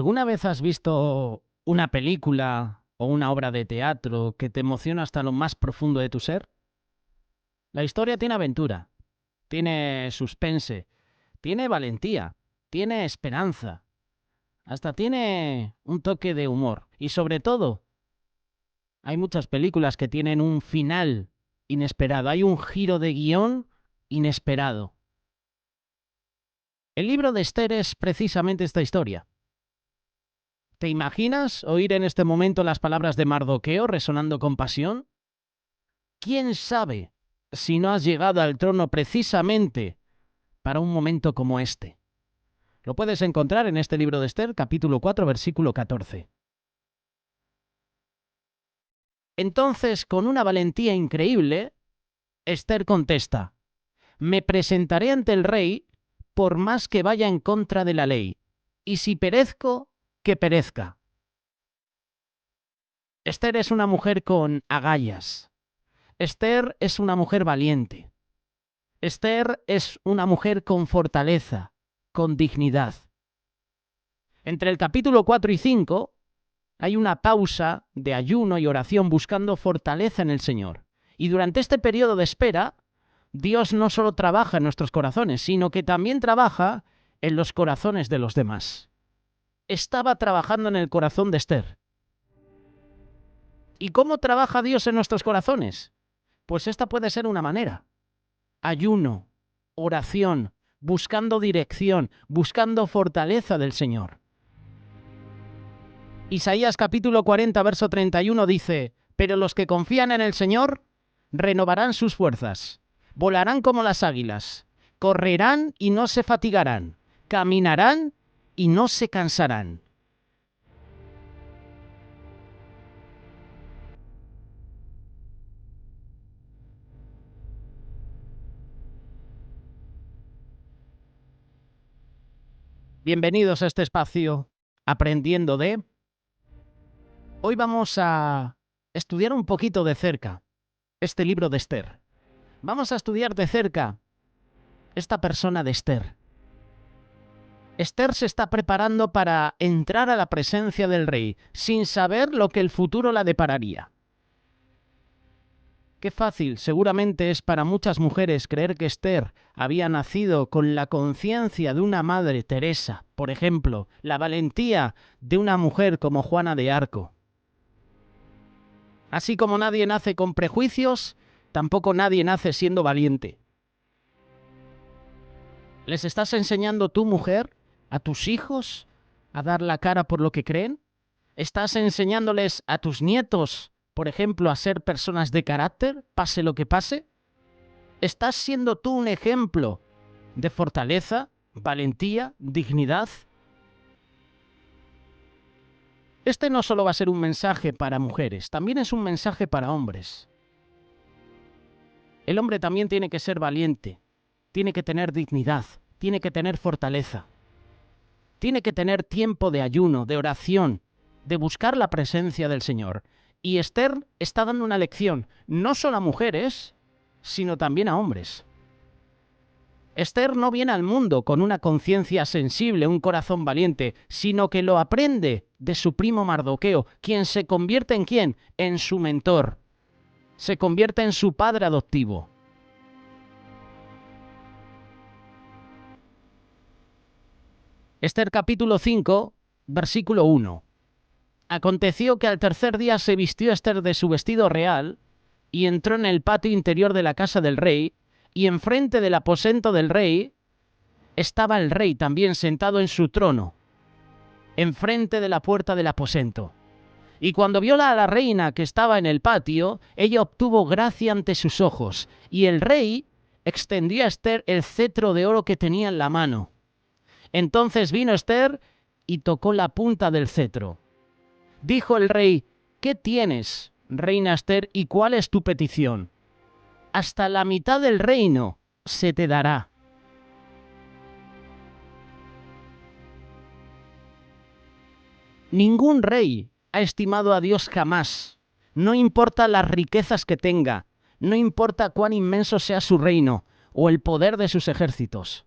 ¿Alguna vez has visto una película o una obra de teatro que te emociona hasta lo más profundo de tu ser? La historia tiene aventura, tiene suspense, tiene valentía, tiene esperanza, hasta tiene un toque de humor. Y sobre todo, hay muchas películas que tienen un final inesperado, hay un giro de guión inesperado. El libro de Esther es precisamente esta historia. ¿Te imaginas oír en este momento las palabras de Mardoqueo resonando con pasión? ¿Quién sabe si no has llegado al trono precisamente para un momento como este? Lo puedes encontrar en este libro de Esther, capítulo 4, versículo 14. Entonces, con una valentía increíble, Esther contesta: me presentaré ante el rey por más que vaya en contra de la ley, y si perezco, que perezca. Esther es una mujer con agallas. Esther es una mujer valiente. Esther es una mujer con fortaleza, con dignidad. Entre el capítulo 4 y 5 hay una pausa de ayuno y oración buscando fortaleza en el Señor. Y durante este periodo de espera, Dios no solo trabaja en nuestros corazones, sino que también trabaja en los corazones de los demás. Estaba trabajando en el corazón de Esther. ¿Y cómo trabaja Dios en nuestros corazones? Pues esta puede ser una manera. Ayuno, oración, buscando dirección, buscando fortaleza del Señor. Isaías capítulo 40, verso 31 dice: pero los que confían en el Señor renovarán sus fuerzas, volarán como las águilas, correrán y no se fatigarán, caminarán y no se cansarán. Bienvenidos a este espacio Aprendiendo de... Hoy vamos a estudiar un poquito de cerca este libro de Esther. Vamos a estudiar de cerca esta persona de Esther. Esther se está preparando para entrar a la presencia del rey, sin saber lo que el futuro la depararía. Qué fácil seguramente es para muchas mujeres creer que Esther había nacido con la conciencia de una madre Teresa, por ejemplo, la valentía de una mujer como Juana de Arco. Así como nadie nace con prejuicios, tampoco nadie nace siendo valiente. ¿Les estás enseñando tú, mujer, a tus hijos a dar la cara por lo que creen? ¿Estás enseñándoles a tus nietos, por ejemplo, a ser personas de carácter, pase lo que pase? ¿Estás siendo tú un ejemplo de fortaleza, valentía, dignidad? Este no solo va a ser un mensaje para mujeres, también es un mensaje para hombres. El hombre también tiene que ser valiente, tiene que tener dignidad, tiene que tener fortaleza, tiene que tener tiempo de ayuno, de oración, de buscar la presencia del Señor. Y Esther está dando una lección, no solo a mujeres, sino también a hombres. Esther no viene al mundo con una conciencia sensible, un corazón valiente, sino que lo aprende de su primo Mardoqueo, quien se convierte en ¿quién? En su mentor. Se convierte en su padre adoptivo. Esther capítulo 5, versículo 1. Aconteció que al tercer día se vistió Esther de su vestido real y entró en el patio interior de la casa del rey, y enfrente del aposento del rey estaba el rey también sentado en su trono, enfrente de la puerta del aposento. Y cuando vio a la reina que estaba en el patio, ella obtuvo gracia ante sus ojos, y el rey extendió a Esther el cetro de oro que tenía en la mano. Entonces vino Esther y tocó la punta del cetro. Dijo el rey: ¿qué tienes, reina Esther, y cuál es tu petición? Hasta la mitad del reino se te dará. Ningún rey ha estimado a Dios jamás. No importa las riquezas que tenga, no importa cuán inmenso sea su reino o el poder de sus ejércitos.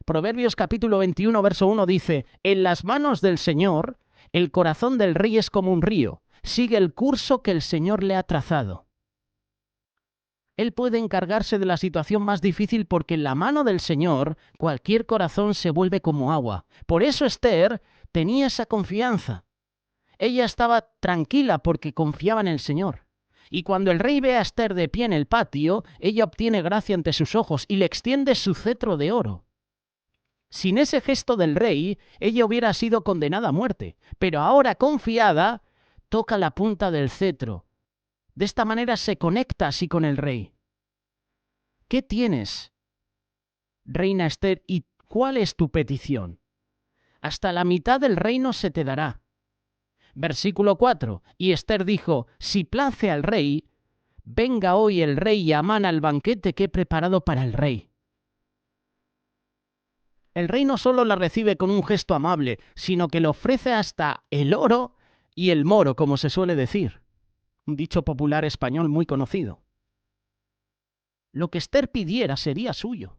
Proverbios capítulo 21, verso 1 dice: en las manos del Señor, el corazón del rey es como un río, sigue el curso que el Señor le ha trazado. Él puede encargarse de la situación más difícil porque en la mano del Señor cualquier corazón se vuelve como agua. Por eso Esther tenía esa confianza. Ella estaba tranquila porque confiaba en el Señor. Y cuando el rey ve a Esther de pie en el patio, ella obtiene gracia ante sus ojos y le extiende su cetro de oro. Sin ese gesto del rey, ella hubiera sido condenada a muerte, pero ahora confiada, toca la punta del cetro. De esta manera se conecta así con el rey. ¿Qué tienes, reina Esther, y cuál es tu petición? Hasta la mitad del reino se te dará. Versículo 4. Y Esther dijo: si place al rey, venga hoy el rey y Amán al banquete que he preparado para el rey. El rey no solo la recibe con un gesto amable, sino que le ofrece hasta el oro y el moro, como se suele decir. Un dicho popular español muy conocido. Lo que Esther pidiera sería suyo.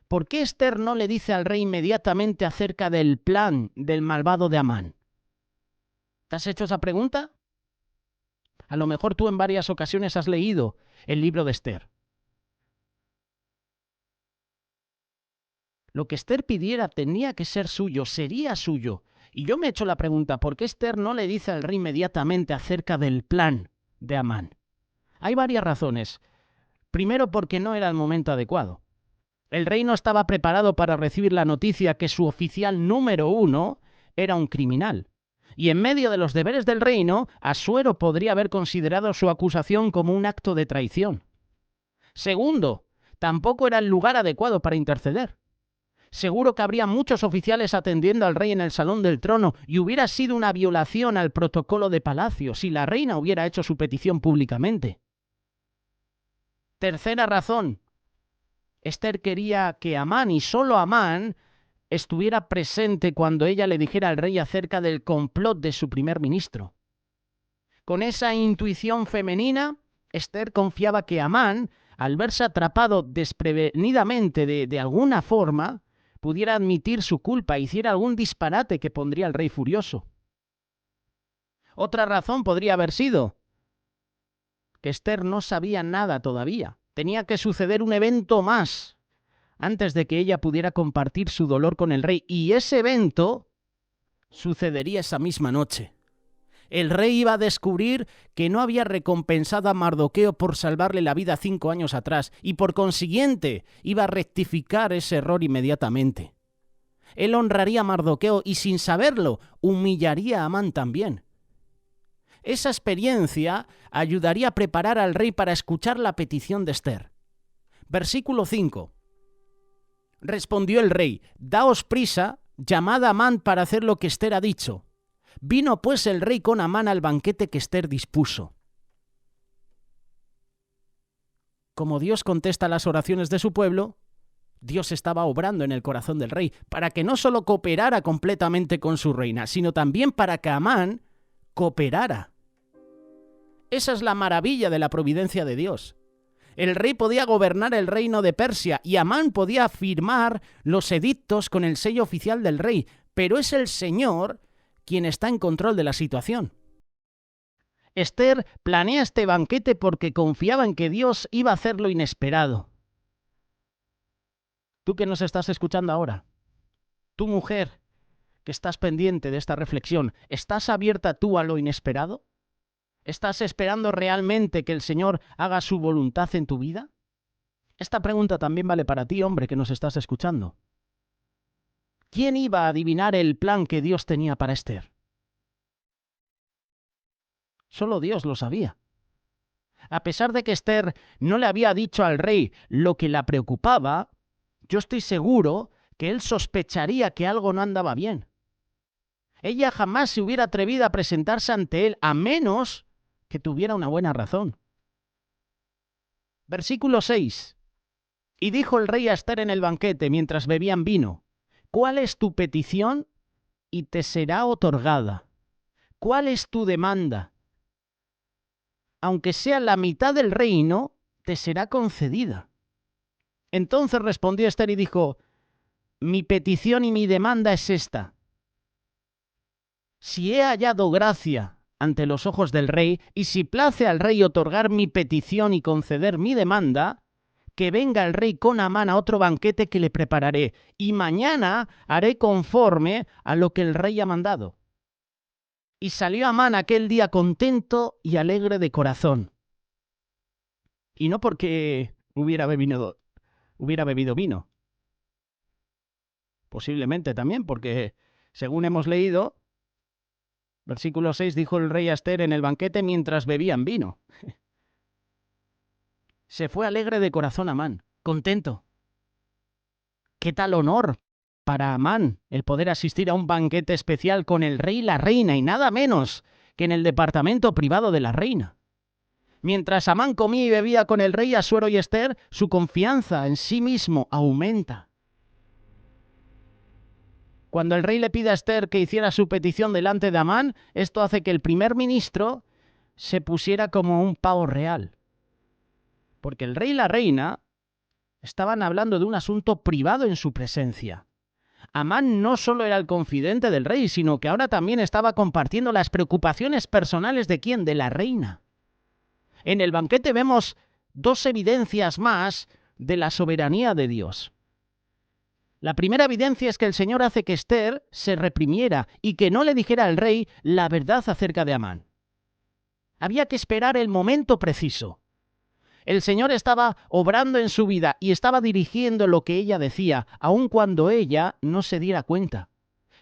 ¿Por qué Esther no le dice al rey inmediatamente acerca del plan del malvado de Amán? ¿Te has hecho esa pregunta? A lo mejor tú en varias ocasiones has leído el libro de Esther. Lo que Esther pidiera tenía que ser suyo, sería suyo. Y yo me he hecho la pregunta, ¿por qué Esther no le dice al rey inmediatamente acerca del plan de Amán? Hay varias razones. Primero, porque no era el momento adecuado. El rey no estaba preparado para recibir la noticia que su oficial número 1 era un criminal. Y en medio de los deberes del reino, Asuero podría haber considerado su acusación como un acto de traición. Segundo, tampoco era el lugar adecuado para interceder. Seguro que habría muchos oficiales atendiendo al rey en el salón del trono y hubiera sido una violación al protocolo de palacio si la reina hubiera hecho su petición públicamente. Tercera razón. Esther quería que Amán, y solo Amán, estuviera presente cuando ella le dijera al rey acerca del complot de su primer ministro. Con esa intuición femenina, Esther confiaba que Amán, al verse atrapado desprevenidamente de alguna forma, pudiera admitir su culpa e hiciera algún disparate que pondría al rey furioso. Otra razón podría haber sido que Esther no sabía nada todavía. Tenía que suceder un evento más antes de que ella pudiera compartir su dolor con el rey, y ese evento sucedería esa misma noche. El rey iba a descubrir que no había recompensado a Mardoqueo por salvarle la vida 5 años atrás, y por consiguiente iba a rectificar ese error inmediatamente. Él honraría a Mardoqueo y, sin saberlo, humillaría a Amán también. Esa experiencia ayudaría a preparar al rey para escuchar la petición de Esther. Versículo 5. Respondió el rey: daos prisa, llamad a Amán para hacer lo que Esther ha dicho. Vino pues el rey con Amán al banquete que Esther dispuso. Como Dios contesta las oraciones de su pueblo, Dios estaba obrando en el corazón del rey para que no solo cooperara completamente con su reina, sino también para que Amán cooperara. Esa es la maravilla de la providencia de Dios. El rey podía gobernar el reino de Persia y Amán podía firmar los edictos con el sello oficial del rey, pero es el Señor quien está en control de la situación. Esther planea este banquete porque confiaba en que Dios iba a hacer lo inesperado. Tú que nos estás escuchando ahora, tú mujer que estás pendiente de esta reflexión, ¿estás abierta tú a lo inesperado? ¿Estás esperando realmente que el Señor haga su voluntad en tu vida? Esta pregunta también vale para ti, hombre, que nos estás escuchando. ¿Quién iba a adivinar el plan que Dios tenía para Esther? Solo Dios lo sabía. A pesar de que Esther no le había dicho al rey lo que la preocupaba, yo estoy seguro que él sospecharía que algo no andaba bien. Ella jamás se hubiera atrevido a presentarse ante él, a menos que tuviera una buena razón. Versículo 6. Y dijo el rey a Esther en el banquete mientras bebían vino: ¿cuál es tu petición? Y te será otorgada. ¿Cuál es tu demanda? Aunque sea la mitad del reino, te será concedida. Entonces respondió Ester y dijo: mi petición y mi demanda es esta. Si he hallado gracia ante los ojos del rey, y si place al rey otorgar mi petición y conceder mi demanda, que venga el rey con Amán a otro banquete que le prepararé, y mañana haré conforme a lo que el rey ha mandado. Y salió Amán aquel día contento y alegre de corazón. Y no porque hubiera bebido vino. Posiblemente también, porque según hemos leído, versículo 6, dijo el rey a Ester en el banquete mientras bebían vino. Se fue alegre de corazón Amán, contento. ¿Qué tal honor para Amán el poder asistir a un banquete especial con el rey y la reina, y nada menos que en el departamento privado de la reina? Mientras Amán comía y bebía con el rey Asuero y Ester, su confianza en sí mismo aumenta. Cuando el rey le pide a Ester que hiciera su petición delante de Amán, esto hace que el primer ministro se pusiera como un pavo real. Porque el rey y la reina estaban hablando de un asunto privado en su presencia. Amán no solo era el confidente del rey, sino que ahora también estaba compartiendo las preocupaciones personales de ¿quién? De la reina. En el banquete vemos dos evidencias más de la soberanía de Dios. La primera evidencia es que el Señor hace que Ester se reprimiera y que no le dijera al rey la verdad acerca de Amán. Había que esperar el momento preciso. El Señor estaba obrando en su vida y estaba dirigiendo lo que ella decía, aun cuando ella no se diera cuenta.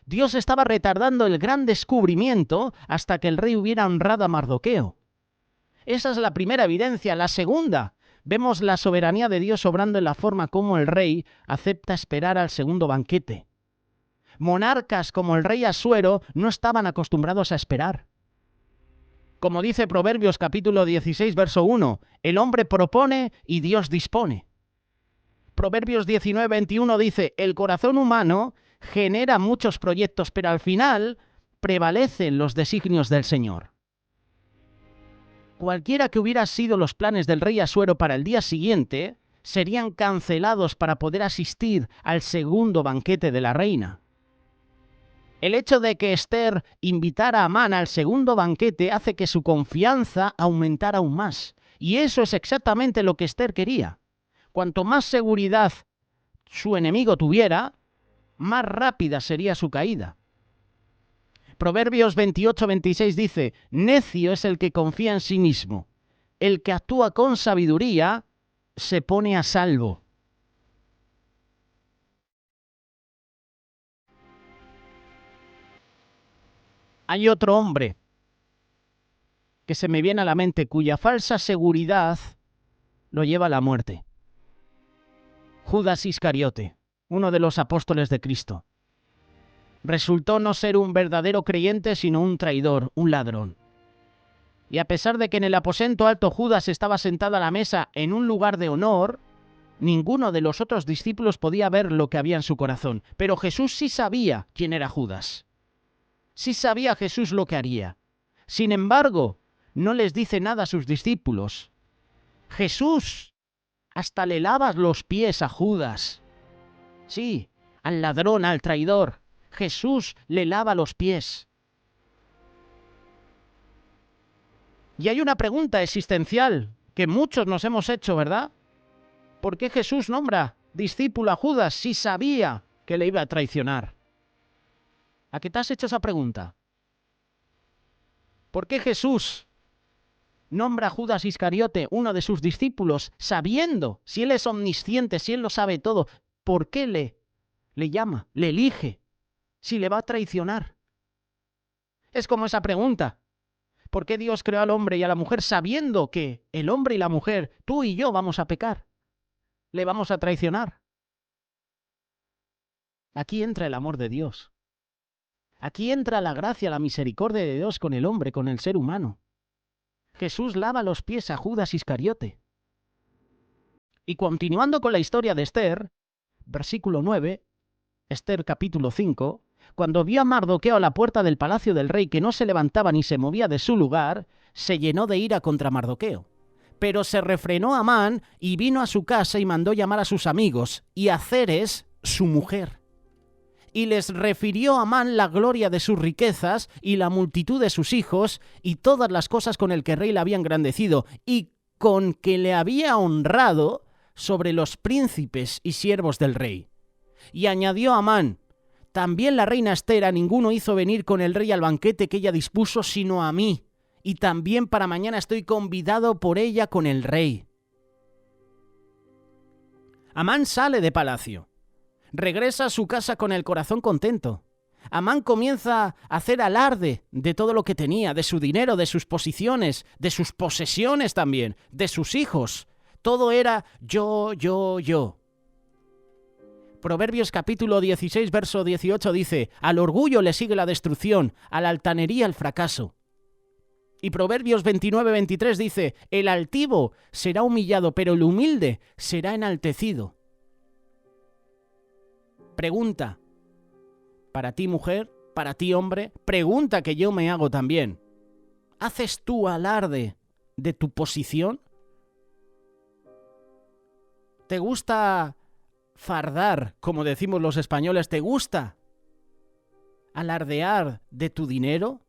Dios estaba retardando el gran descubrimiento hasta que el rey hubiera honrado a Mardoqueo. Esa es la primera evidencia. La segunda, vemos la soberanía de Dios obrando en la forma como el rey acepta esperar al segundo banquete. Monarcas como el rey Asuero no estaban acostumbrados a esperar. Como dice Proverbios capítulo 16, verso 1, el hombre propone y Dios dispone. Proverbios 19, 21 dice, el corazón humano genera muchos proyectos, pero al final prevalecen los designios del Señor. Cualquiera que hubiera sido los planes del rey Asuero para el día siguiente, serían cancelados para poder asistir al segundo banquete de la reina. El hecho de que Ester invitara a Amán al segundo banquete hace que su confianza aumentara aún más. Y eso es exactamente lo que Ester quería. Cuanto más seguridad su enemigo tuviera, más rápida sería su caída. Proverbios 28-26 dice, necio es el que confía en sí mismo. El que actúa con sabiduría se pone a salvo. Hay otro hombre que se me viene a la mente cuya falsa seguridad lo lleva a la muerte. Judas Iscariote, uno de los apóstoles de Cristo. Resultó no ser un verdadero creyente, sino un traidor, un ladrón. Y a pesar de que en el aposento alto Judas estaba sentado a la mesa en un lugar de honor, ninguno de los otros discípulos podía ver lo que había en su corazón. Pero Jesús sí sabía quién era Judas. Sí sabía Jesús lo que haría. Sin embargo, no les dice nada a sus discípulos. Jesús hasta le lava los pies a Judas. Sí, al ladrón, al traidor. Jesús le lava los pies. Y hay una pregunta existencial que muchos nos hemos hecho, ¿verdad? ¿Por qué Jesús nombra discípulo a Judas si sabía que le iba a traicionar? ¿A qué te has hecho esa pregunta? ¿Por qué Jesús nombra a Judas Iscariote, uno de sus discípulos, sabiendo, si él es omnisciente, si él lo sabe todo, ¿por qué le llama, le elige, si le va a traicionar? Es como esa pregunta. ¿Por qué Dios creó al hombre y a la mujer sabiendo que el hombre y la mujer, tú y yo, vamos a pecar? ¿Le vamos a traicionar? Aquí entra el amor de Dios. Aquí entra la gracia, la misericordia de Dios con el hombre, con el ser humano. Jesús lava los pies a Judas Iscariote. Y continuando con la historia de Ester, versículo 9, Ester capítulo 5, cuando vio a Mardoqueo a la puerta del palacio del rey que no se levantaba ni se movía de su lugar, se llenó de ira contra Mardoqueo. Pero se refrenó Amán y vino a su casa y mandó llamar a sus amigos y a Zeres, su mujer. Y les refirió a Amán la gloria de sus riquezas y la multitud de sus hijos y todas las cosas con el que el rey le había engrandecido y con que le había honrado sobre los príncipes y siervos del rey. Y añadió Amán: también la reina Ester a ninguno hizo venir con el rey al banquete que ella dispuso sino a mí, y también para mañana estoy convidado por ella con el rey. Amán sale de palacio. Regresa a su casa con el corazón contento. Amán comienza a hacer alarde de todo lo que tenía, de su dinero, de sus posiciones, de sus posesiones también, de sus hijos. Todo era yo. Proverbios capítulo 16, verso 18 dice: al orgullo le sigue la destrucción, a la altanería el fracaso. Y Proverbios 29, 23 dice: el altivo será humillado, pero el humilde será enaltecido. Pregunta, para ti mujer, para ti hombre, pregunta que yo me hago también. ¿Haces tú alarde de tu posición? ¿Te gusta fardar, como decimos los españoles? ¿Te gusta alardear de tu dinero,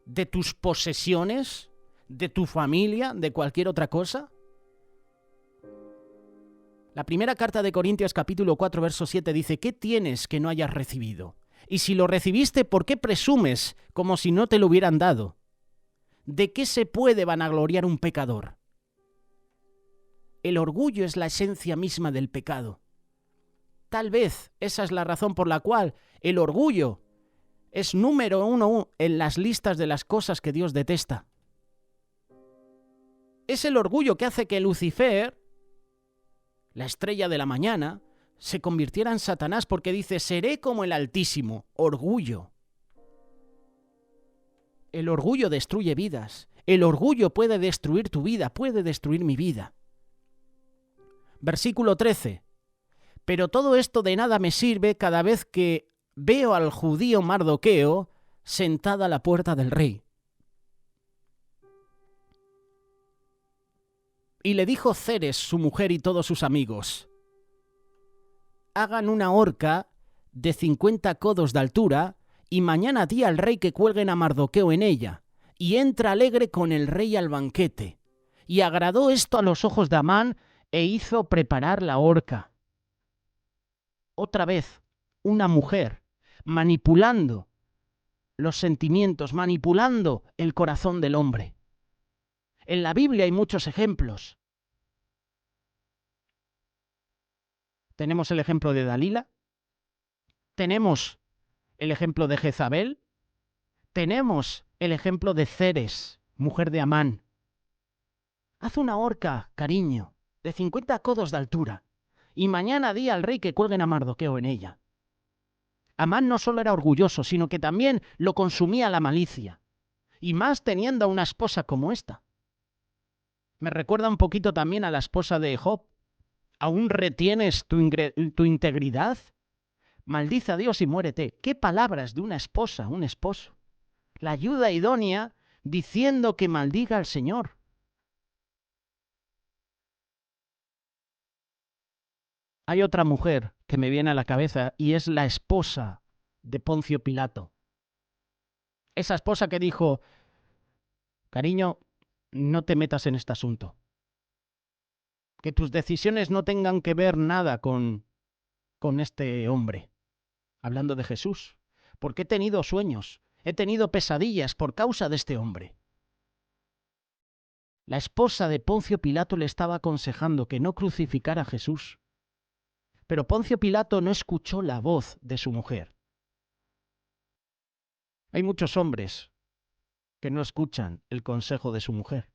de tus posesiones, de tu familia, de cualquier otra cosa? La primera carta de Corintios capítulo 4 verso 7 dice: ¿qué tienes que no hayas recibido? Y si lo recibiste, ¿por qué presumes como si no te lo hubieran dado? ¿De qué se puede vanagloriar un pecador? El orgullo es la esencia misma del pecado. Tal vez esa es la razón por la cual el orgullo es número uno en las listas de las cosas que Dios detesta. Es el orgullo que hace que Lucifer, la estrella de la mañana, se convirtiera en Satanás, porque dice: seré como el Altísimo. Orgullo. El orgullo destruye vidas. El orgullo puede destruir tu vida, puede destruir mi vida. Versículo 13. Pero todo esto de nada me sirve cada vez que veo al judío Mardoqueo sentada a la puerta del rey. Y le dijo Zeres, su mujer, y todos sus amigos: hagan una horca de 50 codos de altura, y mañana di al rey que cuelguen a Mardoqueo en ella, y entra alegre con el rey al banquete. Y agradó esto a los ojos de Amán, e hizo preparar la horca. Otra vez, una mujer manipulando los sentimientos, manipulando el corazón del hombre. En la Biblia hay muchos ejemplos. Tenemos el ejemplo de Dalila, tenemos el ejemplo de Jezabel, tenemos el ejemplo de Zeres, mujer de Amán. Haz una horca, cariño, de 50 codos de altura, y mañana di al rey que cuelguen a Mardoqueo en ella. Amán no solo era orgulloso, sino que también lo consumía la malicia, y más teniendo a una esposa como esta. Me recuerda un poquito también a la esposa de Job. ¿Aún retienes tu integridad? Maldice a Dios y muérete. ¿Qué palabras de una esposa, un esposo? La ayuda idónea diciendo que maldiga al Señor. Hay otra mujer que me viene a la cabeza y es la esposa de Poncio Pilato. Esa esposa que dijo: cariño, no te metas en este asunto. Que tus decisiones no tengan que ver nada con este hombre. Hablando de Jesús. Porque he tenido sueños, he tenido pesadillas por causa de este hombre. La esposa de Poncio Pilato le estaba aconsejando que no crucificara a Jesús. Pero Poncio Pilato no escuchó la voz de su mujer. Hay muchos hombres que no escuchan el consejo de su mujer.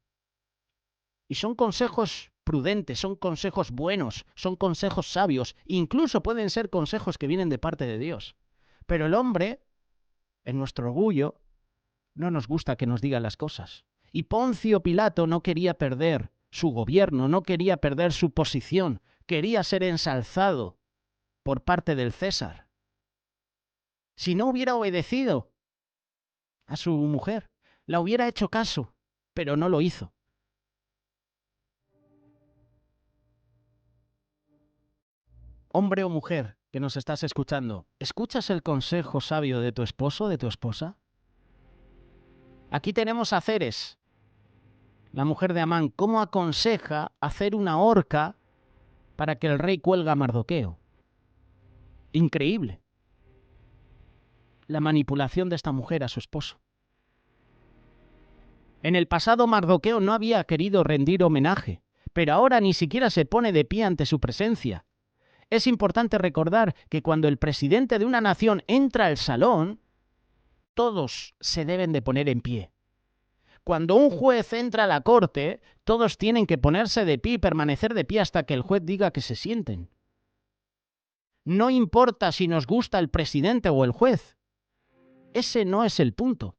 Y son consejos prudentes, son consejos buenos, son consejos sabios, incluso pueden ser consejos que vienen de parte de Dios. Pero el hombre, en nuestro orgullo, no nos gusta que nos digan las cosas. Y Poncio Pilato no quería perder su gobierno, no quería perder su posición, quería ser ensalzado por parte del César. Si no hubiera obedecido a su mujer, la hubiera hecho caso, pero no lo hizo. hombre o mujer que nos estás escuchando, ¿escuchas el consejo sabio de tu esposo o de tu esposa? Aquí tenemos a Ceres, la mujer de Amán, cómo aconseja hacer una horca para que el rey cuelgue a Mardoqueo. Increíble. La manipulación de esta mujer a su esposo. En el pasado Mardoqueo no había querido rendir homenaje, pero ahora ni siquiera se pone de pie ante su presencia. Es importante recordar que cuando el presidente de una nación entra al salón, todos se deben de poner en pie. Cuando un juez entra a la corte, todos tienen que ponerse de pie y permanecer de pie hasta que el juez diga que se sienten. No importa si nos gusta el presidente o el juez. Ese no es el punto.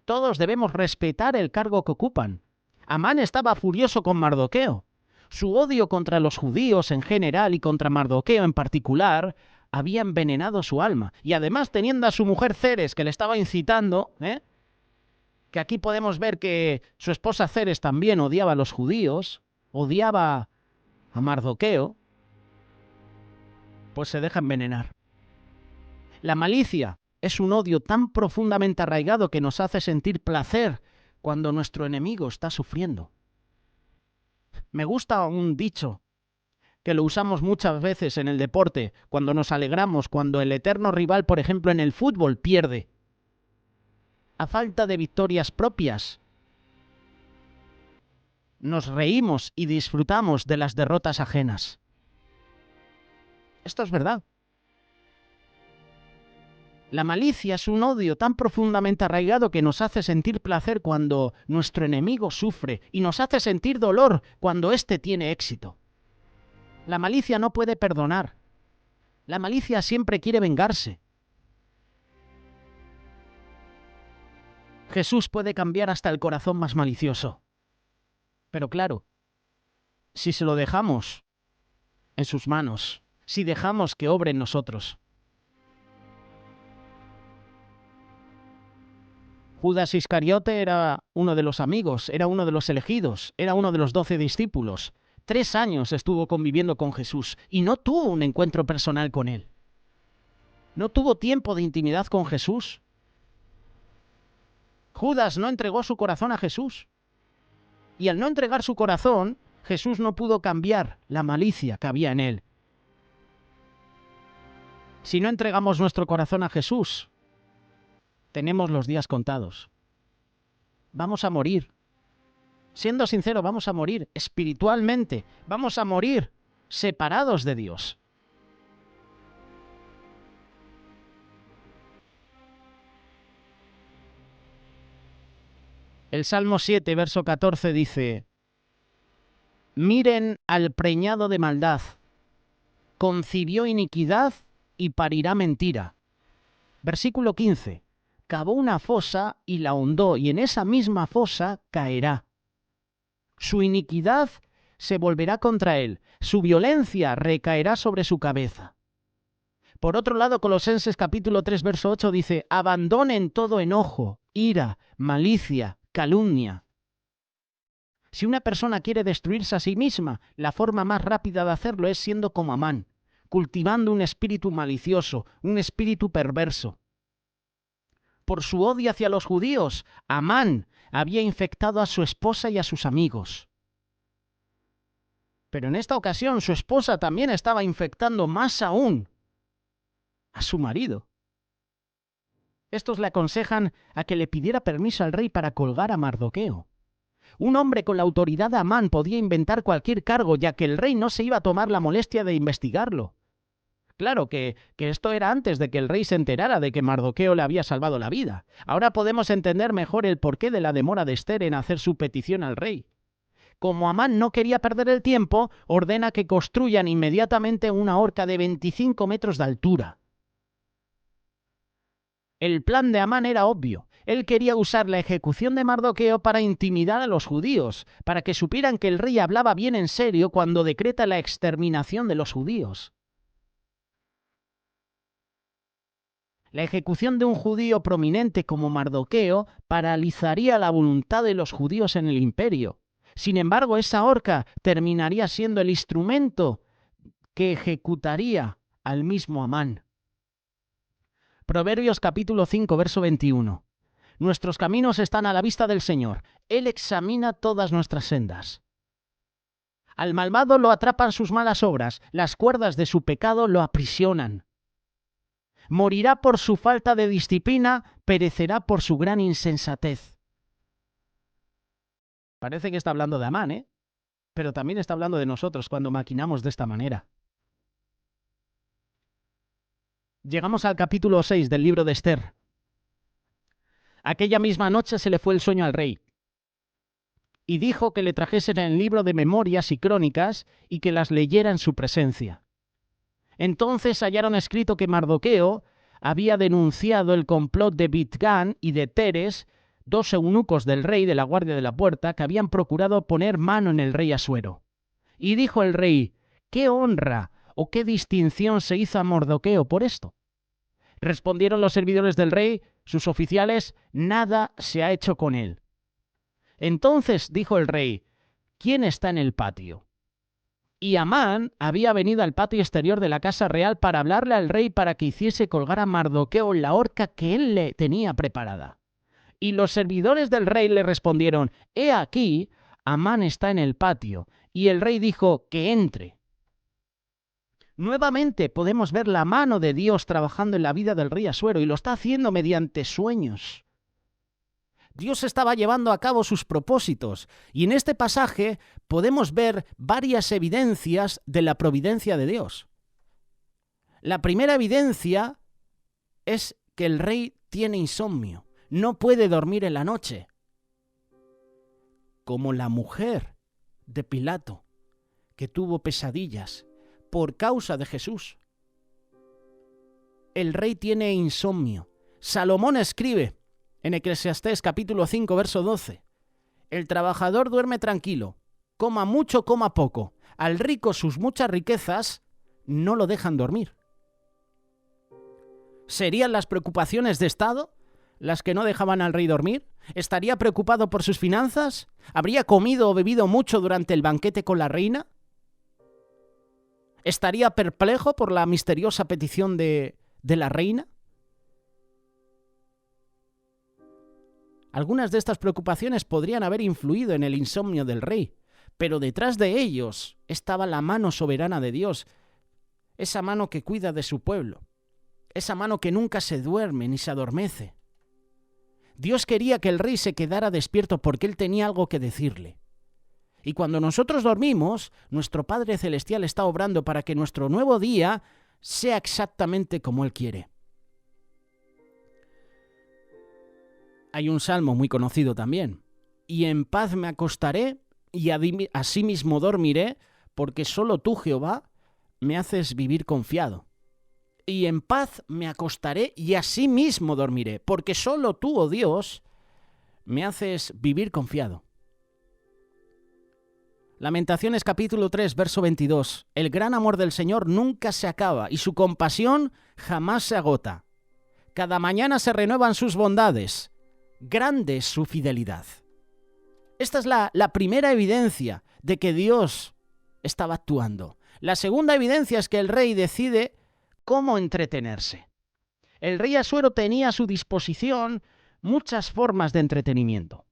Todos debemos respetar el cargo que ocupan. Amán estaba furioso con Mardoqueo. Su odio contra los judíos en general y contra Mardoqueo en particular había envenenado su alma. Y además teniendo a su mujer Ceres que le estaba incitando, que aquí podemos ver que su esposa Ceres también odiaba a los judíos, odiaba a Mardoqueo, pues se deja envenenar. La malicia es un odio tan profundamente arraigado que nos hace sentir placer cuando nuestro enemigo está sufriendo. Me gusta un dicho que lo usamos muchas veces en el deporte, cuando nos alegramos, cuando el eterno rival, por ejemplo, en el fútbol, pierde. A falta de victorias propias, nos reímos y disfrutamos de las derrotas ajenas. Esto es verdad. La malicia es un odio tan profundamente arraigado que nos hace sentir placer cuando nuestro enemigo sufre y nos hace sentir dolor cuando éste tiene éxito. La malicia no puede perdonar. La malicia siempre quiere vengarse. Jesús puede cambiar hasta el corazón más malicioso. Pero claro, si se lo dejamos en sus manos, si dejamos que obre en nosotros. Judas Iscariote era uno de los amigos, era uno de los elegidos, era uno de los 12 discípulos. 3 años estuvo conviviendo con Jesús y no tuvo un encuentro personal con él. No tuvo tiempo de intimidad con Jesús. Judas no entregó su corazón a Jesús. Y al no entregar su corazón, Jesús no pudo cambiar la malicia que había en él. Si no entregamos nuestro corazón a Jesús, tenemos los días contados. Vamos a morir. Siendo sincero, vamos a morir espiritualmente. Vamos a morir separados de Dios. El Salmo 7, verso 14 dice: miren al preñado de maldad, concibió iniquidad y parirá mentira. Versículo 15. Cavó una fosa y la hondó, y en esa misma fosa caerá. Su iniquidad se volverá contra él, su violencia recaerá sobre su cabeza. Por otro lado, Colosenses capítulo 3, verso 8 dice: abandonen todo enojo, ira, malicia, calumnia. Si una persona quiere destruirse a sí misma, la forma más rápida de hacerlo es siendo como Amán, cultivando un espíritu malicioso, un espíritu perverso. Por su odio hacia los judíos, Amán había infectado a su esposa y a sus amigos. Pero en esta ocasión su esposa también estaba infectando más aún a su marido. Estos le aconsejan a que le pidiera permiso al rey para colgar a Mardoqueo. Un hombre con la autoridad de Amán podía inventar cualquier cargo, ya que el rey no se iba a tomar la molestia de investigarlo. Claro que esto era antes de que el rey se enterara de que Mardoqueo le había salvado la vida. Ahora podemos entender mejor el porqué de la demora de Esther en hacer su petición al rey. Como Amán no quería perder el tiempo, ordena que construyan inmediatamente una horca de 25 metros de altura. El plan de Amán era obvio. Él quería usar la ejecución de Mardoqueo para intimidar a los judíos, para que supieran que el rey hablaba bien en serio cuando decreta la exterminación de los judíos. La ejecución de un judío prominente como Mardoqueo paralizaría la voluntad de los judíos en el imperio. Sin embargo, esa horca terminaría siendo el instrumento que ejecutaría al mismo Amán. Proverbios capítulo 5, verso 21. Nuestros caminos están a la vista del Señor. Él examina todas nuestras sendas. Al malvado lo atrapan sus malas obras, las cuerdas de su pecado lo aprisionan. Morirá por su falta de disciplina, perecerá por su gran insensatez. Parece que está hablando de Amán, ¿eh? Pero también está hablando de nosotros cuando maquinamos de esta manera. Llegamos al capítulo 6 del libro de Esther. Aquella misma noche se le fue el sueño al rey y dijo que le trajesen el libro de memorias y crónicas y que las leyera en su presencia. Entonces hallaron escrito que Mardoqueo había denunciado el complot de Bigthan y de Teres, dos eunucos del rey de la guardia de la puerta, que habían procurado poner mano en el rey Asuero. Y dijo el rey: ¿qué honra o qué distinción se hizo a Mardoqueo por esto? Respondieron los servidores del rey, sus oficiales: nada se ha hecho con él. Entonces dijo el rey: ¿quién está en el patio? Y Amán había venido al patio exterior de la casa real para hablarle al rey para que hiciese colgar a Mardoqueo en la horca que él le tenía preparada. Y los servidores del rey le respondieron: he aquí, Amán está en el patio. Y el rey dijo: que entre. Nuevamente podemos ver la mano de Dios trabajando en la vida del rey Asuero, y lo está haciendo mediante sueños. Dios estaba llevando a cabo sus propósitos, y en este pasaje podemos ver varias evidencias de la providencia de Dios. La primera evidencia es que el rey tiene insomnio, no puede dormir en la noche, como la mujer de Pilato, que tuvo pesadillas por causa de Jesús. El rey tiene insomnio. Salomón escribe en Eclesiastés capítulo 5, verso 12: el trabajador duerme tranquilo, coma mucho, coma poco. Al rico sus muchas riquezas no lo dejan dormir. ¿Serían las preocupaciones de Estado las que no dejaban al rey dormir? ¿Estaría preocupado por sus finanzas? ¿Habría comido o bebido mucho durante el banquete con la reina? ¿Estaría perplejo por la misteriosa petición de la reina? Algunas de estas preocupaciones podrían haber influido en el insomnio del rey, pero detrás de ellos estaba la mano soberana de Dios, esa mano que cuida de su pueblo, esa mano que nunca se duerme ni se adormece. Dios quería que el rey se quedara despierto porque él tenía algo que decirle. Y cuando nosotros dormimos, nuestro Padre Celestial está obrando para que nuestro nuevo día sea exactamente como Él quiere. Hay un salmo muy conocido también: y en paz me acostaré y asimismo dormiré, porque solo tú, Jehová, me haces vivir confiado. Y en paz me acostaré y asimismo dormiré, porque solo tú, oh Dios, me haces vivir confiado. Lamentaciones capítulo 3, verso 22. El gran amor del Señor nunca se acaba y su compasión jamás se agota. Cada mañana se renuevan sus bondades. Grande es su fidelidad. Esta es la primera evidencia de que Dios estaba actuando. La segunda evidencia es que el rey decide cómo entretenerse. El rey Asuero tenía a su disposición muchas formas de entretenimiento.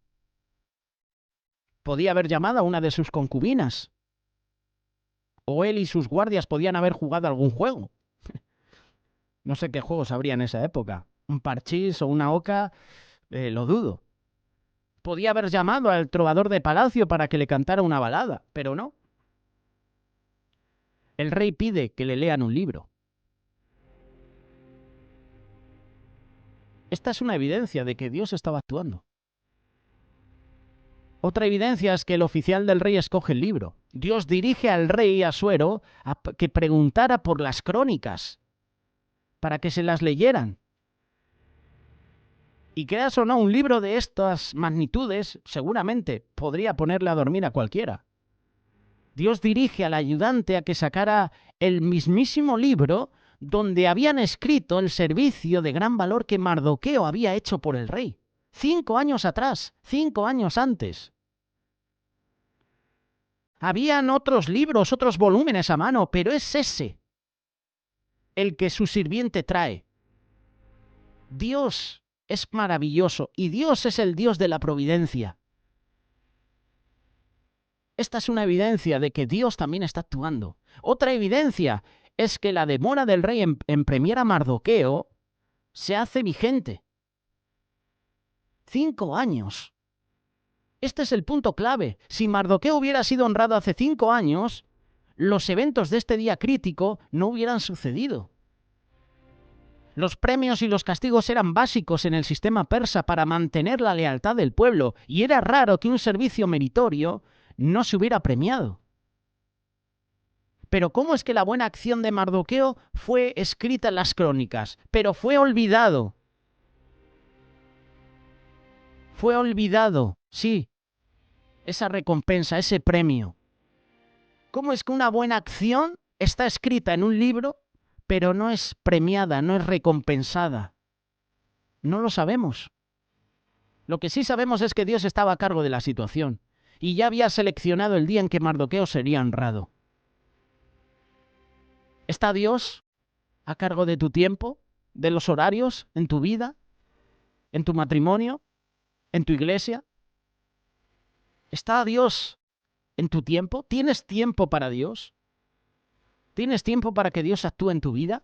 Podía haber llamado a una de sus concubinas, o él y sus guardias podían haber jugado algún juego. No sé qué juegos habría en esa época. Un parchís o una oca, lo dudo. Podía haber llamado al trovador de palacio para que le cantara una balada, pero no. El rey pide que le lean un libro. Esta es una evidencia de que Dios estaba actuando. Otra evidencia es que el oficial del rey escoge el libro. Dios dirige al rey Asuero a que preguntara por las crónicas, para que se las leyeran. Y creas o no, un libro de estas magnitudes seguramente podría ponerle a dormir a cualquiera. Dios dirige al ayudante a que sacara el mismísimo libro donde habían escrito el servicio de gran valor que Mardoqueo había hecho por el rey. 5 años atrás, 5 años antes. Habían otros libros, otros volúmenes a mano, pero es ese. el que su sirviente trae. Dios es maravilloso y Dios es el Dios de la providencia. Esta es una evidencia de que Dios también está actuando. Otra evidencia es que la demora del rey en premiar a Mardoqueo se hace vigente. 5 años. Este es el punto clave. Si Mardoqueo hubiera sido honrado hace 5 años, los eventos de este día crítico no hubieran sucedido. Los premios y los castigos eran básicos en el sistema persa para mantener la lealtad del pueblo, y era raro que un servicio meritorio no se hubiera premiado. Pero ¿cómo es que la buena acción de Mardoqueo fue escrita en las crónicas, pero fue olvidado? Fue olvidado, sí, esa recompensa, ese premio. ¿Cómo es que una buena acción está escrita en un libro, pero no es premiada, no es recompensada? No lo sabemos. Lo que sí sabemos es que Dios estaba a cargo de la situación y ya había seleccionado el día en que Mardoqueo sería honrado. ¿Está Dios a cargo de tu tiempo, de los horarios, en tu vida, en tu matrimonio, en tu iglesia? ¿Está Dios en tu tiempo? ¿Tienes tiempo para Dios? ¿Tienes tiempo para que Dios actúe en tu vida?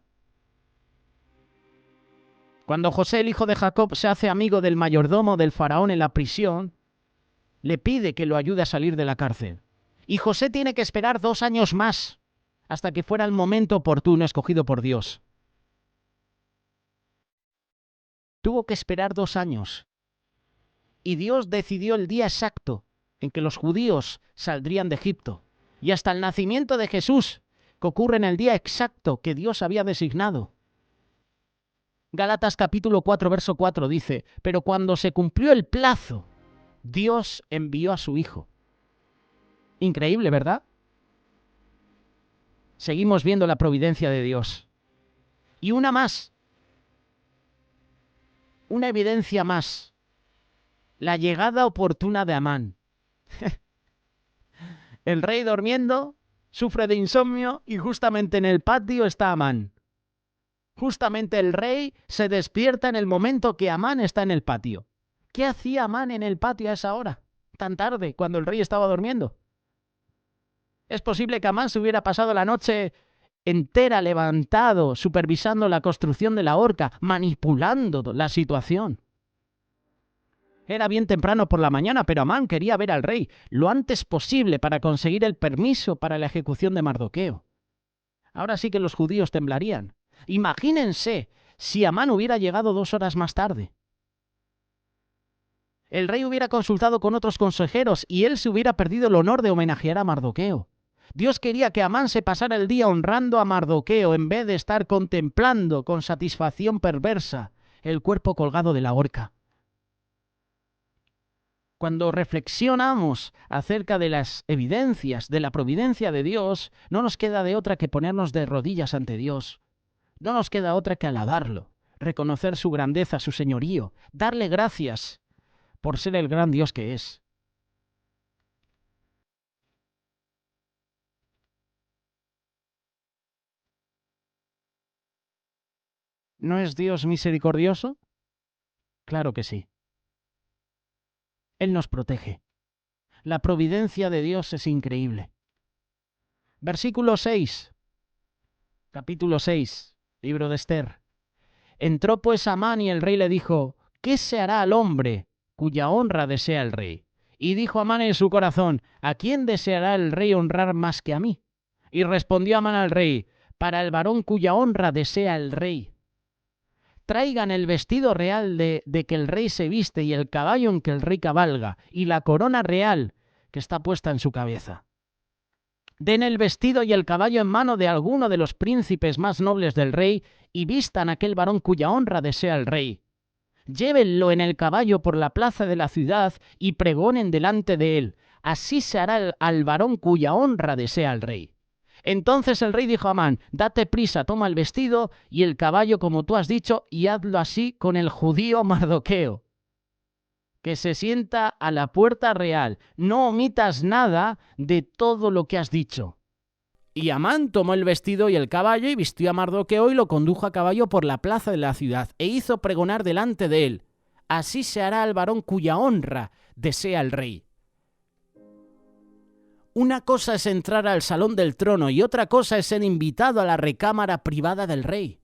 Cuando José, el hijo de Jacob, se hace amigo del mayordomo del faraón en la prisión, le pide que lo ayude a salir de la cárcel. Y José tiene que esperar 2 años más, hasta que fuera el momento oportuno escogido por Dios. Tuvo que esperar 2 años. Y Dios decidió el día exacto en que los judíos saldrían de Egipto. Y hasta el nacimiento de Jesús, que ocurre en el día exacto que Dios había designado. Gálatas capítulo 4, verso 4 dice: pero cuando se cumplió el plazo, Dios envió a su Hijo. Increíble, ¿verdad? Seguimos viendo la providencia de Dios. Y una más. Una evidencia más. La llegada oportuna de Amán. El rey durmiendo, sufre de insomnio y justamente en el patio está Amán. Justamente el rey se despierta en el momento que Amán está en el patio. ¿Qué hacía Amán en el patio a esa hora, tan tarde, cuando el rey estaba durmiendo? Es posible que Amán se hubiera pasado la noche entera levantado, supervisando la construcción de la horca, manipulando la situación. Era bien temprano por la mañana, pero Amán quería ver al rey lo antes posible para conseguir el permiso para la ejecución de Mardoqueo. Ahora sí que los judíos temblarían. Imagínense si Amán hubiera llegado 2 horas más tarde. El rey hubiera consultado con otros consejeros y él se hubiera perdido el honor de homenajear a Mardoqueo. Dios quería que Amán se pasara el día honrando a Mardoqueo en vez de estar contemplando con satisfacción perversa el cuerpo colgado de la horca. Cuando reflexionamos acerca de las evidencias de la providencia de Dios, no nos queda de otra que ponernos de rodillas ante Dios. No nos queda otra que alabarlo, reconocer su grandeza, su señorío, darle gracias por ser el gran Dios que es. ¿No es Dios misericordioso? Claro que sí. Él nos protege. La providencia de Dios es increíble. Versículo 6, capítulo 6, libro de Esther. Entró pues Amán y el rey le dijo: ¿qué se hará al hombre cuya honra desea el rey? Y dijo Amán en su corazón: ¿a quién deseará el rey honrar más que a mí? Y respondió Amán al rey: para el varón cuya honra desea el rey. Traigan el vestido real de que el rey se viste y el caballo en que el rey cabalga y la corona real que está puesta en su cabeza. Den el vestido y el caballo en mano de alguno de los príncipes más nobles del rey y vistan a aquel varón cuya honra desea el rey. Llévenlo en el caballo por la plaza de la ciudad y pregonen delante de él. Así se hará al varón cuya honra desea el rey. Entonces el rey dijo a Amán: date prisa, toma el vestido y el caballo como tú has dicho, y hazlo así con el judío Mardoqueo, que se sienta a la puerta real. No omitas nada de todo lo que has dicho. Y Amán tomó el vestido y el caballo y vistió a Mardoqueo y lo condujo a caballo por la plaza de la ciudad e hizo pregonar delante de él: así se hará al varón cuya honra desea el rey. Una cosa es entrar al salón del trono y otra cosa es ser invitado a la recámara privada del rey.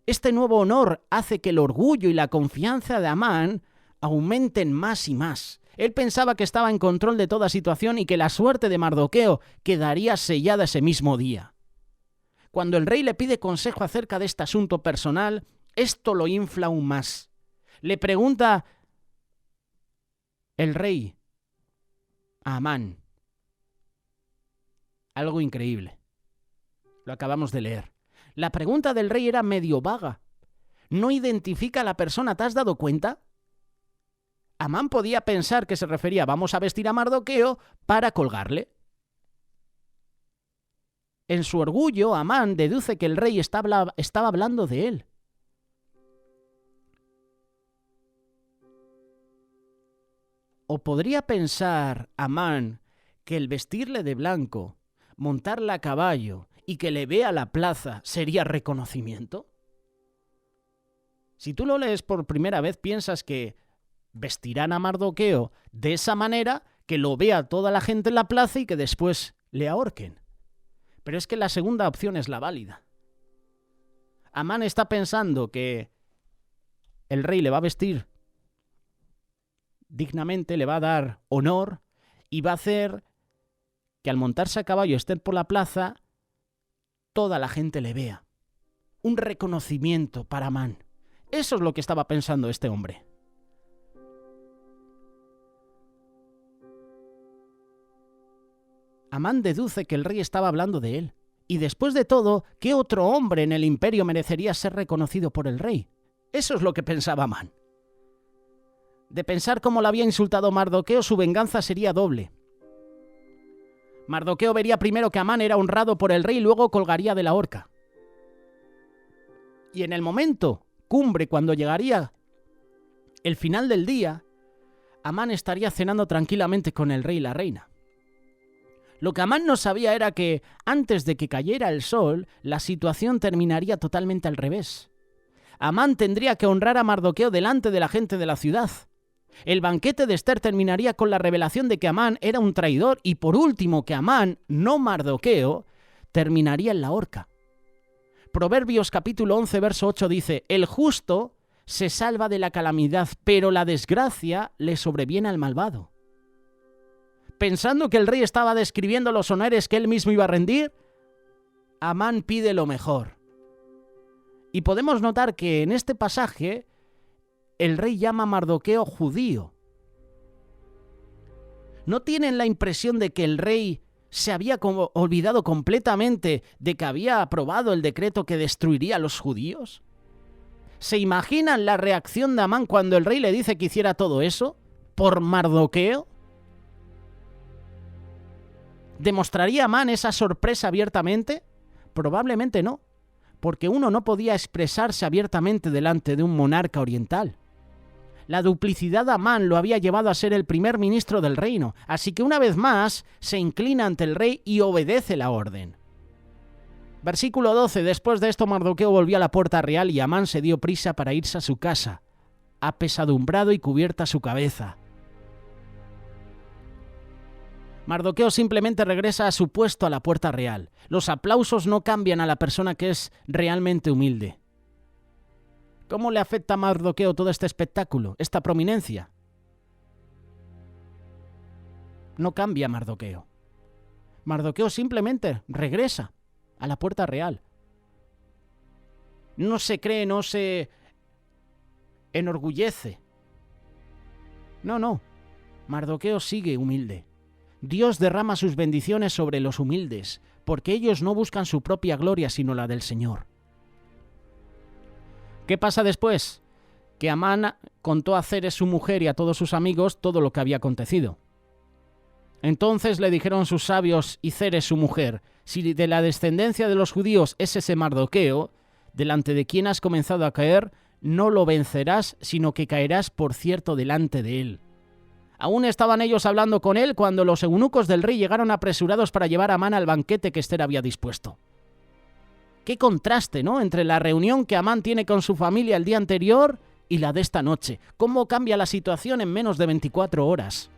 Este nuevo honor hace que el orgullo y la confianza de Amán aumenten más y más. Él pensaba que estaba en control de toda situación y que la suerte de Mardoqueo quedaría sellada ese mismo día. Cuando el rey le pide consejo acerca de este asunto personal, esto lo infla aún más. Le pregunta el rey a Amán algo increíble. Lo acabamos de leer. La pregunta del rey era medio vaga. No identifica a la persona, ¿te has dado cuenta? Amán podía pensar que se refería: vamos a vestir a Mardoqueo para colgarle. En su orgullo, Amán deduce que el rey estaba hablando de él. ¿O podría pensar Amán que el vestirle de blanco, montarla a caballo y que le vea la plaza sería reconocimiento? Si tú lo lees por primera vez, piensas que vestirán a Mardoqueo de esa manera, que lo vea toda la gente en la plaza y que después le ahorquen. Pero es que la segunda opción es la válida. Amán está pensando que el rey le va a vestir dignamente, le va a dar honor y va a hacer que al montarse a caballo esté por la plaza, toda la gente le vea. Un reconocimiento para Amán. Eso es lo que estaba pensando este hombre. Amán deduce que el rey estaba hablando de él. Y después de todo, ¿qué otro hombre en el imperio merecería ser reconocido por el rey? Eso es lo que pensaba Amán. De pensar cómo le había insultado Mardoqueo, su venganza sería doble. Mardoqueo vería primero que Amán era honrado por el rey y luego colgaría de la horca. Y en el momento cumbre, cuando llegaría el final del día, Amán estaría cenando tranquilamente con el rey y la reina. Lo que Amán no sabía era que, antes de que cayera el sol, la situación terminaría totalmente al revés. Amán tendría que honrar a Mardoqueo delante de la gente de la ciudad. El banquete de Ester terminaría con la revelación de que Amán era un traidor y, por último, que Amán, no Mardoqueo, terminaría en la horca. Proverbios capítulo 11, verso 8 dice: el justo se salva de la calamidad, pero la desgracia le sobreviene al malvado. Pensando que el rey estaba describiendo los honores que él mismo iba a rendir, Amán pide lo mejor. Y podemos notar que en este pasaje el rey llama a Mardoqueo judío. ¿No tienen la impresión de que el rey se había olvidado completamente de que había aprobado el decreto que destruiría a los judíos? ¿Se imaginan la reacción de Amán cuando el rey le dice que hiciera todo eso por Mardoqueo? ¿Demostraría Amán esa sorpresa abiertamente? Probablemente no, porque uno no podía expresarse abiertamente delante de un monarca oriental. La duplicidad de Amán lo había llevado a ser el primer ministro del reino, así que una vez más se inclina ante el rey y obedece la orden. Versículo 12. Después de esto Mardoqueo volvió a la puerta real y Amán se dio prisa para irse a su casa, apesadumbrado y cubierta su cabeza. Mardoqueo simplemente regresa a su puesto a la puerta real. Los aplausos no cambian a la persona que es realmente humilde. ¿Cómo le afecta a Mardoqueo todo este espectáculo, esta prominencia? No cambia a Mardoqueo. Mardoqueo simplemente regresa a la puerta real. No se cree, no se enorgullece. No. Mardoqueo sigue humilde. Dios derrama sus bendiciones sobre los humildes, porque ellos no buscan su propia gloria, sino la del Señor. ¿Qué pasa después? Que Amán contó a Zeres, su mujer, y a todos sus amigos todo lo que había acontecido. Entonces le dijeron sus sabios y Zeres, su mujer: si de la descendencia de los judíos es ese Mardoqueo, delante de quien has comenzado a caer, no lo vencerás, sino que caerás por cierto delante de él. Aún estaban ellos hablando con él cuando los eunucos del rey llegaron apresurados para llevar a Amán al banquete que Ester había dispuesto. Qué contraste, ¿no?, entre la reunión que Amán tiene con su familia el día anterior y la de esta noche. Cómo cambia la situación en menos de 24 horas.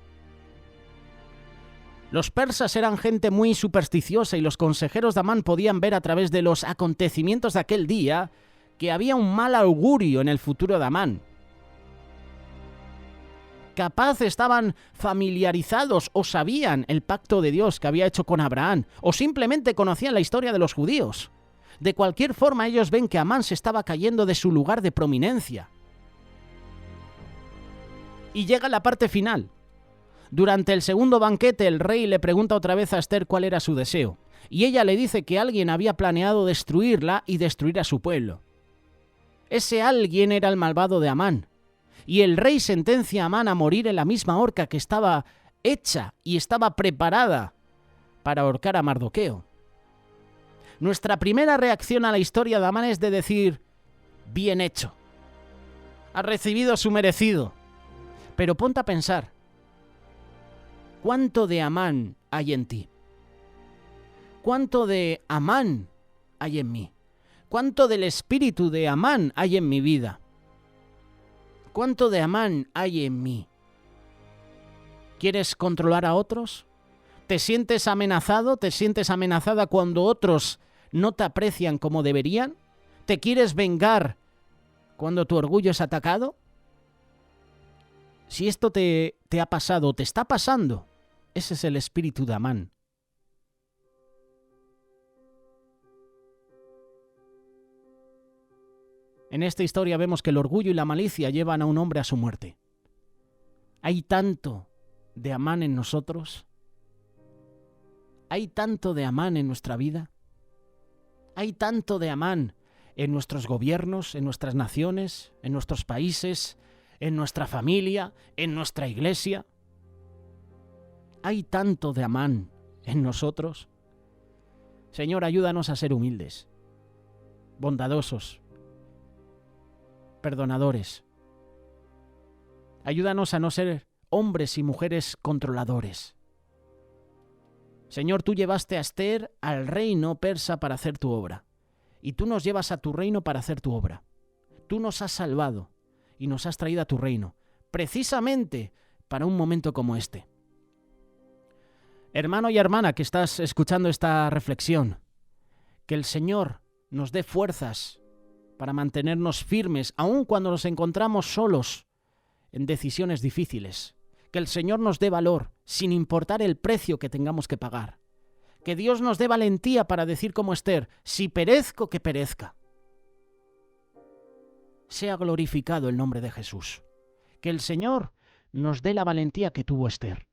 Los persas eran gente muy supersticiosa y los consejeros de Amán podían ver a través de los acontecimientos de aquel día que había un mal augurio en el futuro de Amán. Capaz estaban familiarizados o sabían el pacto de Dios que había hecho con Abraham, o simplemente conocían la historia de los judíos. De cualquier forma, ellos ven que Amán se estaba cayendo de su lugar de prominencia. Y llega la parte final. Durante el segundo banquete, el rey le pregunta otra vez a Ester cuál era su deseo, y ella le dice que alguien había planeado destruirla y destruir a su pueblo. Ese alguien era el malvado de Amán, y el rey sentencia a Amán a morir en la misma horca que estaba hecha y estaba preparada para ahorcar a Mardoqueo. Nuestra primera reacción a la historia de Amán es de decir, bien hecho, ha recibido su merecido. Pero ponte a pensar, ¿cuánto de Amán hay en ti? ¿Cuánto de Amán hay en mí? ¿Cuánto del espíritu de Amán hay en mi vida? ¿Cuánto de Amán hay en mí? ¿Quieres controlar a otros? ¿Te sientes amenazado? ¿Te sientes amenazada cuando otros no te aprecian como deberían? ¿Te quieres vengar cuando tu orgullo es atacado? Si esto te ha pasado, te está pasando, ese es el espíritu de Amán. En esta historia vemos que el orgullo y la malicia llevan a un hombre a su muerte. Hay tanto de Amán en nosotros. Hay tanto de Amán en nuestra vida. Hay tanto de Amán en nuestros gobiernos, en nuestras naciones, en nuestros países, en nuestra familia, en nuestra iglesia. Hay tanto de Amán en nosotros. Señor, ayúdanos a ser humildes, bondadosos, perdonadores. Ayúdanos a no ser hombres y mujeres controladores. Señor, tú llevaste a Ester al reino persa para hacer tu obra. Y tú nos llevas a tu reino para hacer tu obra. Tú nos has salvado y nos has traído a tu reino, precisamente para un momento como este. Hermano y hermana que estás escuchando esta reflexión, que el Señor nos dé fuerzas para mantenernos firmes, aun cuando nos encontramos solos en decisiones difíciles. Que el Señor nos dé valor, sin importar el precio que tengamos que pagar. Que Dios nos dé valentía para decir como Ester, si perezco, que perezca. Sea glorificado el nombre de Jesús. Que el Señor nos dé la valentía que tuvo Ester.